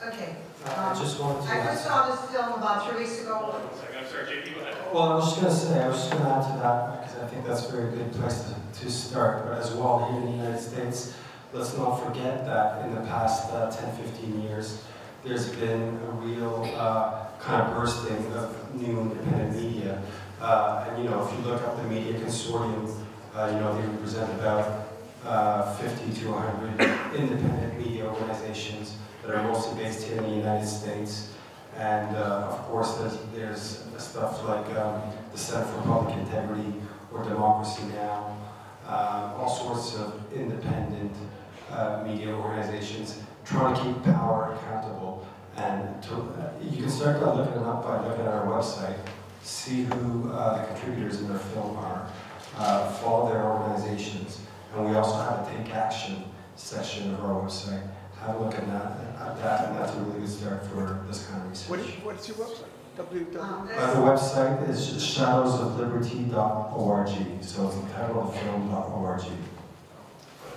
Okay. I just wanted to I just saw this film about 3 weeks ago. I'm sorry, JP, go ahead. Well, I was just going to say, I was just going to add to that, because I think that's a very good place to start. But as well, here in the United States, let's not forget that in the past 10, 15 years, there's been a real kind of bursting of new independent media. And, you know, if you look up the Media Consortium, you know, they represent about 50 to 100 independent media organizations that are mostly based here in the United States. And of course, there's stuff like the Center for Public Integrity or Democracy Now!, all sorts of independent media organizations trying to keep power accountable. And you can start by looking them up by looking at our website, see who the contributors in their film are, follow their organizations, and we also have a Take Action section of our website. Have a look at that, and that's a really good start for this kind of research. What's your website? The website is shadowsofliberty.org, so it's the title of the film.org.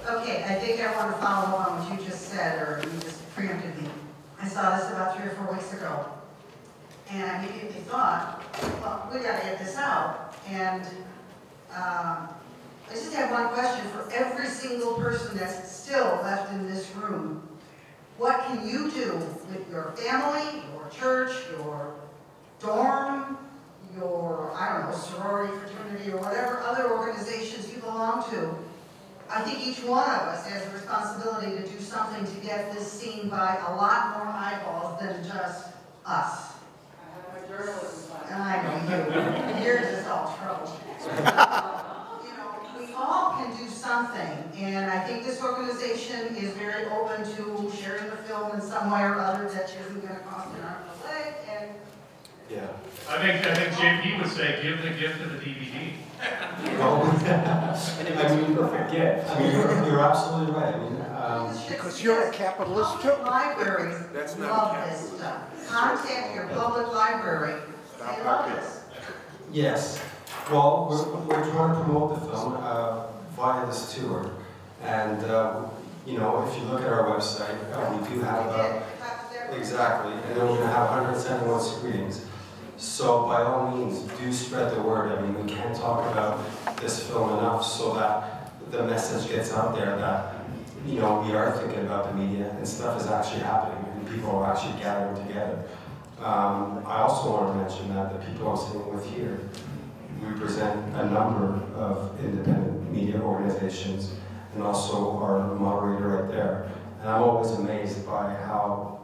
Okay, I think I want to follow up on what you just said, or you just preempted me. I saw this about 3 or 4 weeks ago, and I immediately thought, well, we got to get this out. And I just have one question for every single person that's still left in this room. What can you do with your family, your church, your dorm, your, I don't know, sorority, fraternity, or whatever other organizations you belong to? I think each one of us has a responsibility to do something to get this seen by a lot more eyeballs than just us. And I know you. You're just all trouble. We all can do something, and I think this organization is very open to sharing the film in some way or other that isn't going to cost an arm and a leg. And yeah, I think JP would say, give the gift of the DVD. I mean, perfect gift. I mean, you're absolutely right. I mean, because you're a capitalist too. Libraries love this stuff. Contact your public library. They love this. yes. Well, we're trying to promote the film via this tour, and you know, if you look at our website, we do have exactly, and then we're going to have 171 screenings. So by all means, do spread the word. I mean, we can't talk about this film enough so that the message gets out there that, you know, we are thinking about the media and stuff is actually happening and people are actually gathering together. I also want to mention that the people I'm sitting with here represent a number of independent media organizations and also our moderator right there. And I'm always amazed by how,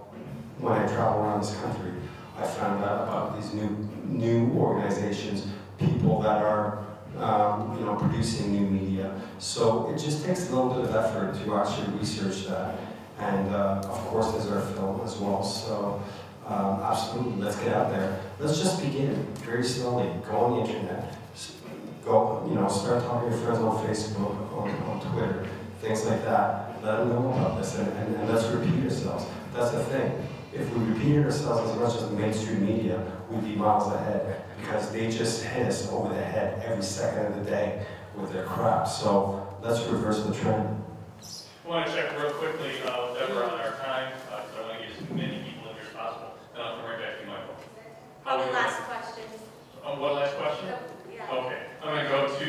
when I travel around this country, I found out about these new organizations, people that are you know, producing new media. So it just takes a little bit of effort to actually research that. And of course there's our film as well. So absolutely, let's get out there. Let's just begin very slowly. Go on the internet. Go, you know, start talking to your friends on Facebook, on Twitter, things like that. Let them know about this, and let's repeat ourselves. That's the thing. If we repeated ourselves as much as the mainstream media, we'd be miles ahead, because they just hit us over the head every second of the day with their crap. So let's reverse the trend. I want to check real quickly that we're on our time, because I want to get as many people in here as possible. Then I'll come right back to you, Michael. Probably last question. One last question? Yeah. Okay. I'm going to go to...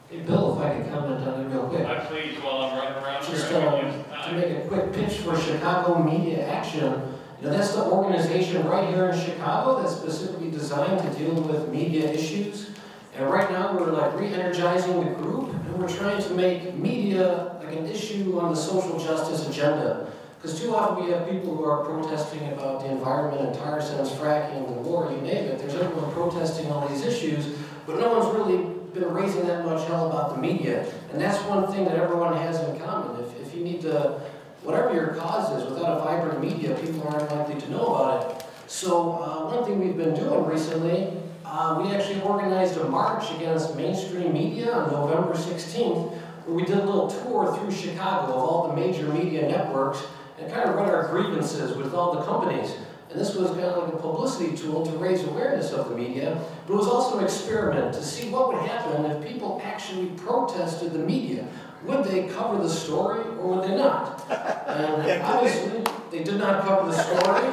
Hey, Bill, if I could comment on it real quick. Please, while I'm running around Just here, to make a quick pitch for Chicago Media Action, that's the organization right here in Chicago that's specifically designed to deal with media issues. And right now we're like re-energizing the group, and we're trying to make media like an issue on the social justice agenda. Because too often we have people who are protesting about the environment and tar sands, fracking, the war, you name it. There's everyone protesting all these issues, but no one's really been raising that much hell about the media. And that's one thing that everyone has in common. If you need to, whatever your cause is, without a vibrant media, people aren't likely to know about it. So one thing we've been doing recently, we actually organized a march against mainstream media on November 16th, where we did a little tour through Chicago of all the major media networks and kind of run our grievances with all the companies. And this was kind of like a publicity tool to raise awareness of the media, but it was also an experiment to see what would happen if people actually protested the media. Would they cover the story or would they not? And obviously, they did not cover the story.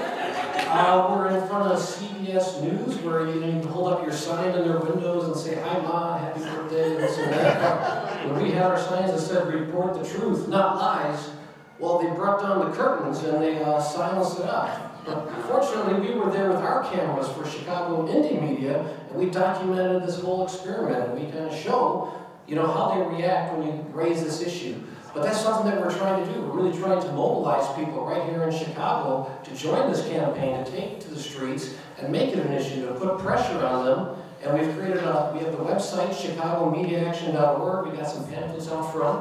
We're in front of CBS News, where you can hold up your sign in their windows and say, "Hi, Ma, happy birthday," and this and that. When we had our signs that said, "Report the truth, not lies," well, they brought down the curtains and they silenced it up. But fortunately, we were there with our cameras for Chicago indie media, and we documented this whole experiment. And we kind of show, how they react when you raise this issue. But that's something that we're trying to do. We're really trying to mobilize people right here in Chicago to join this campaign, to take it to the streets and make it an issue, to put pressure on them. And we've created we have the website, chicagomediaaction.org. We got some pamphlets out front.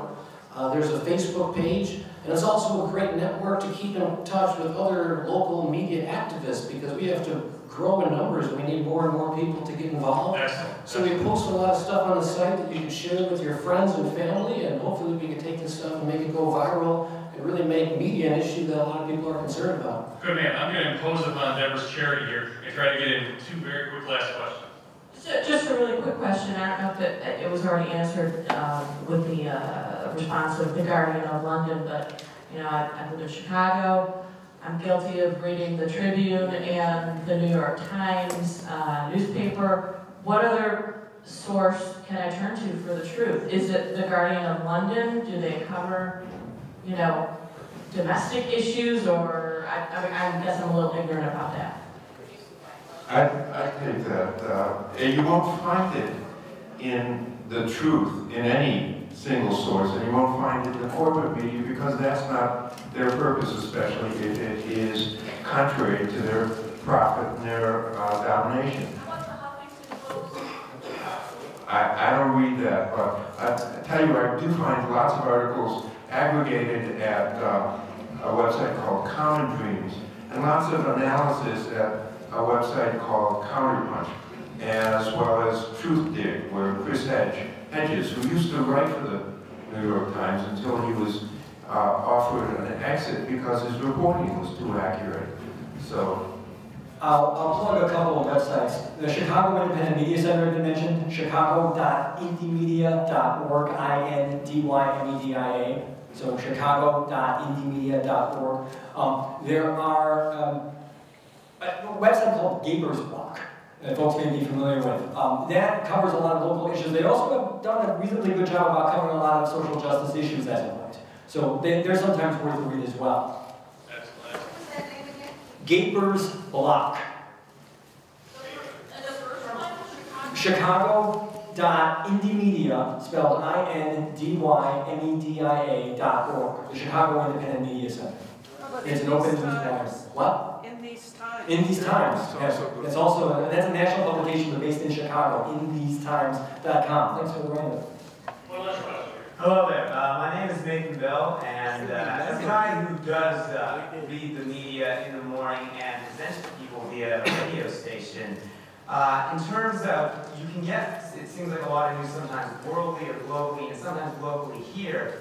There's a Facebook page. And it's also a great network to keep in touch with other local media activists, because we have to grow in numbers. We need more and more people to get involved. So we post a lot of stuff on the site that you can share with your friends and family, and hopefully we can take this stuff and make it go viral and really make media an issue that a lot of people are concerned about. Good man. I'm going to impose upon Deborah's charity here and try to get in two very quick last questions. Just a really quick question. I don't know if it was already answered with the response of the Guardian of London, but I live in Chicago. I'm guilty of reading the Tribune and the New York Times newspaper. What other source can I turn to for the truth? Is it the Guardian of London? Do they cover, domestic issues? Or I guess I'm a little ignorant about that. I think that you won't find it in the truth in any single source, and you won't find it in the corporate media, because that's not their purpose, especially if it is contrary to their profit and their domination. I don't read that, but I tell you, I do find lots of articles aggregated at a website called Common Dreams, and lots of analysis at a website called Counterpunch, as well as Truth Dig, where Chris Hedges, who used to write for the New York Times until he was offered an exit because his reporting was too accurate. So I'll plug a couple of websites. The Chicago Independent Media Center has been mentioned, chicago.indiemedia.org, INDYMEDIA. So chicago.indiemedia.org. There are a website called Gaber's Block that folks may be familiar with. That covers a lot of local issues. They also have done a reasonably good job about covering a lot of social justice issues as of late. So they're sometimes worth a read as well. Gaber's Block. Chicago.indiemedia, spelled INDYMEDIA.org. The Chicago Independent Media Center. It's an open news platform. What? In these times. In These Times. Yes. It's also, that's a national publication but based in Chicago. InTheseTimes.com. Thanks for the random. Hello there. My name is Nathan Bell, and as a guy who does read the media in the morning and presents to people via a radio station, in terms of, you can get, it seems like a lot of news sometimes worldly or globally, and sometimes locally here,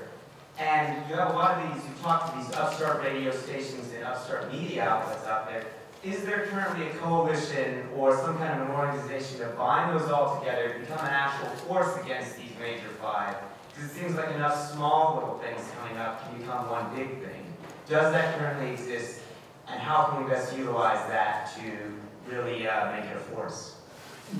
and you have a lot of these, you talk to these upstart radio stations and upstart media outlets out there. Is there currently a coalition or some kind of an organization to bind those all together to become an actual force against these major five? Because it seems like enough small little things coming up can become one big thing. Does that currently exist, and how can we best utilize that to really make it a force?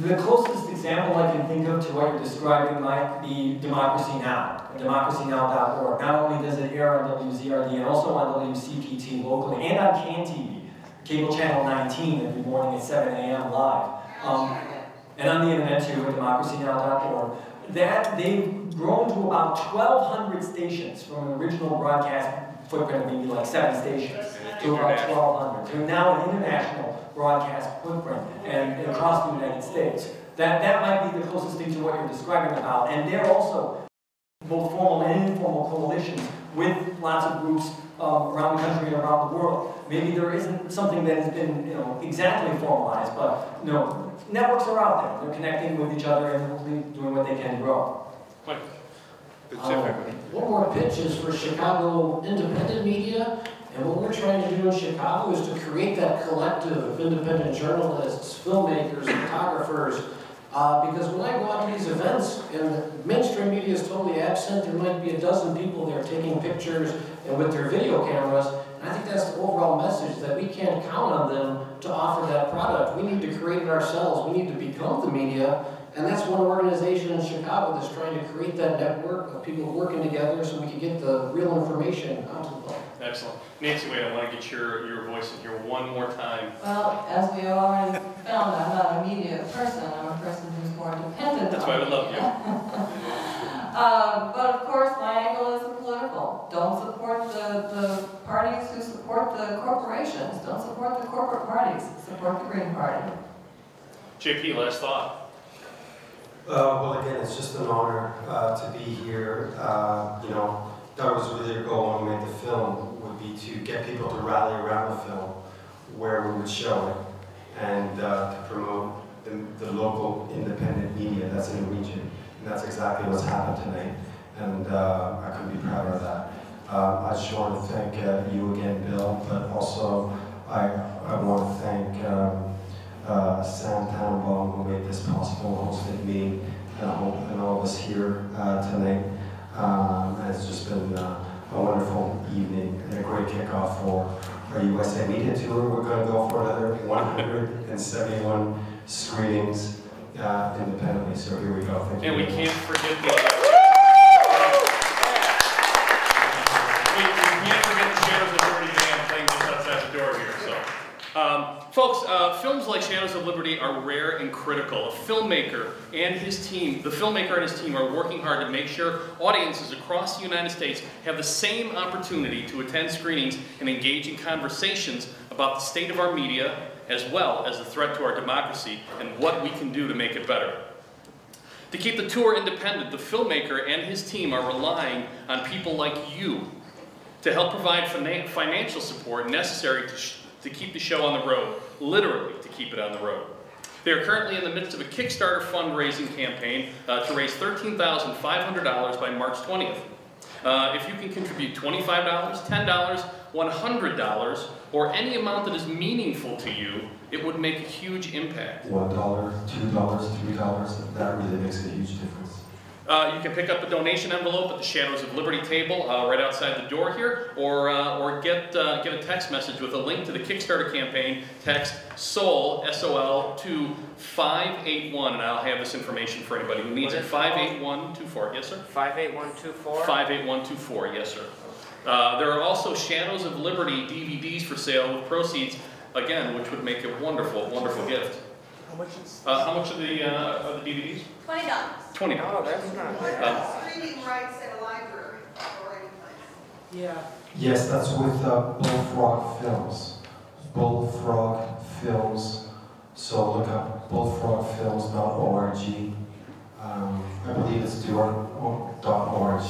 The closest example I can think of to what you're describing might be Democracy Now! DemocracyNow.org. Not only does it air on WZRD and also on WCPT locally and on CAN TV, cable channel 19 every morning at 7 a.m. live. And on the internet too at democracynow.org. That they've grown to about 1,200 stations from an original broadcast footprint of maybe like 7 stations to about 1,200. They're now an international broadcast footprint and across the United States. That might be the closest thing to what you're describing about. And they're also both formal and informal coalitions with lots of groups around the country and around the world. Maybe there isn't something that has been, exactly formalized, but networks are out there. They're connecting with each other and hopefully doing what they can to grow. One more pitch is for Chicago independent media, and what we're trying to do in Chicago is to create that collective of independent journalists, filmmakers, photographers, because when I go out to these events and mainstream media is totally absent, there might be a dozen people there taking pictures and with their video cameras, and I think that's the overall message, that we can't count on them to offer that product. We need to create it ourselves. We need to become the media. And that's one organization in Chicago that's trying to create that network of people working together so we can get the real information out to the public. Excellent. Nancy, wait, I want to get your voice in here one more time. Well, as we already found, I'm not a media person. I'm a person who's more dependent That's on why I love you. But of course, my angle is political. Don't support the parties who support the corporations. Don't support the corporate parties. Support the Green Party. JP, last thought. Well, again, it's just an honor to be here. That was really our goal when we made the film, would be to get people to rally around the film where we would show it and to promote the local independent media that's in the region. And that's exactly what's happened tonight. And I couldn't be prouder of that. I just want to thank you again, Bill, but also I want to thank Sam Tannenbaum, who made this possible, hosted me, and all of us here tonight. It's just been a wonderful evening and a great kickoff for our USA Media Tour. We're going to go for another 171 screenings independently, so here we go. Thank you. And we can't forget the Shadows of Liberty band playing just outside the door here. So, folks, films like Shadows of Liberty are rare and critical. The filmmaker and his team are working hard to make sure audiences across the United States have the same opportunity to attend screenings and engage in conversations about the state of our media, as well as the threat to our democracy and what we can do to make it better. To keep the tour independent, the filmmaker and his team are relying on people like you to help provide financial support necessary to keep the show on the road, literally to keep it on the road. They are currently in the midst of a Kickstarter fundraising campaign to raise $13,500 by March 20th. If you can contribute $25, $10, $100, or any amount that is meaningful to you, it would make a huge impact. $1, $2, $3, that really makes a huge difference. You can pick up a donation envelope at the Shadows of Liberty table right outside the door here, or get a text message with a link to the Kickstarter campaign. Text SOUL, S-O-L, to 581, and I'll have this information for anybody who needs it. 58124, yes sir? 58124? 58124, yes sir. There are also Shadows of Liberty DVDs for sale with proceeds, again, which would make a wonderful, wonderful gift. How much are the DVDs? $20. $20. Oh, that's not bad. Screening rights at a library or any place. Yeah. Yes, that's with Bullfrog Films. Bullfrog Films. So look up bullfrogfilms.org. I believe it's .org.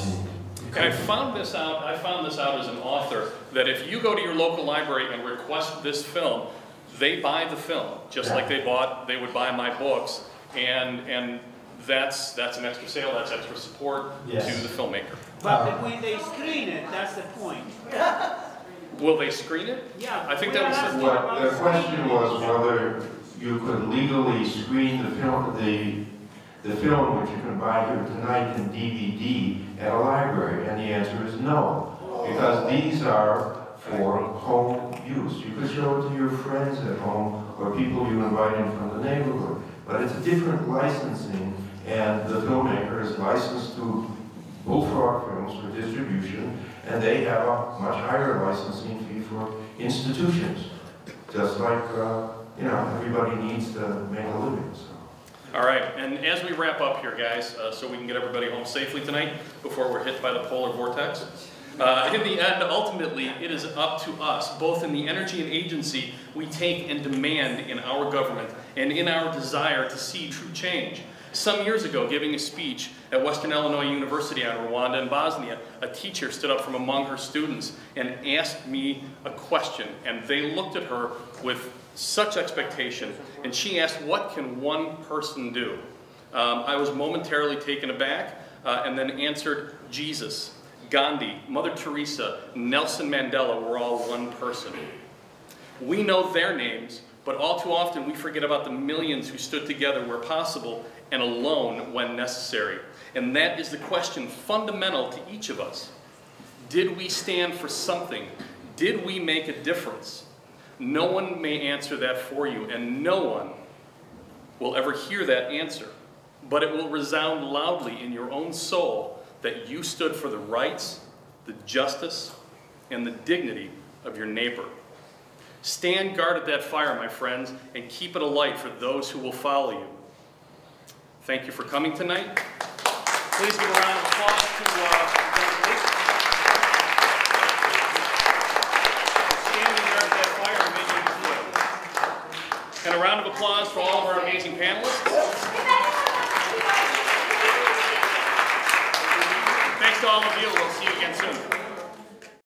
And I found this out as an author, that if you go to your local library and request this film, they buy the film, just like they would buy my books, and that's an extra sale, that's extra support to the filmmaker. But when they screen it, that's the point. Will they screen it? Yeah. I think that was the question was whether you could legally screen the film, the film which you can buy here tonight in DVD at a library, and the answer is no, because these are for home use. You could show it to your friends at home or people you invite in from the neighborhood. but it's a different licensing, and the filmmaker is licensed to Bullfrog Films for distribution, and they have a much higher licensing fee for institutions. Just like, you know, everybody needs to make a living. So. All right, and as we wrap up here, guys, so we can get everybody home safely tonight before we're hit by the polar vortex. In the end, ultimately, it is up to us, both in the energy and agency we take and demand in our government and in our desire to see true change. Some years ago, giving a speech at Western Illinois University on Rwanda and Bosnia, a teacher stood up from among her students and asked me a question, and they looked at her with such expectation, and she asked, what can one person do? I was momentarily taken aback, and then answered, Jesus, Gandhi, Mother Teresa, Nelson Mandela were all one person. We know their names, but all too often we forget about the millions who stood together where possible and alone when necessary. And that is the question fundamental to each of us. Did we stand for something? Did we make a difference? No one may answer that for you, and no one will ever hear that answer. But it will resound loudly in your own soul that you stood for the rights, the justice, and the dignity of your neighbor. Stand guard at that fire, my friends, and keep it alight for those who will follow you. Thank you for coming tonight. Please give a round of applause to standing guard at that fire and making it good. And a round of applause for all of our amazing panelists. Thanks to all of you. We'll see you again soon.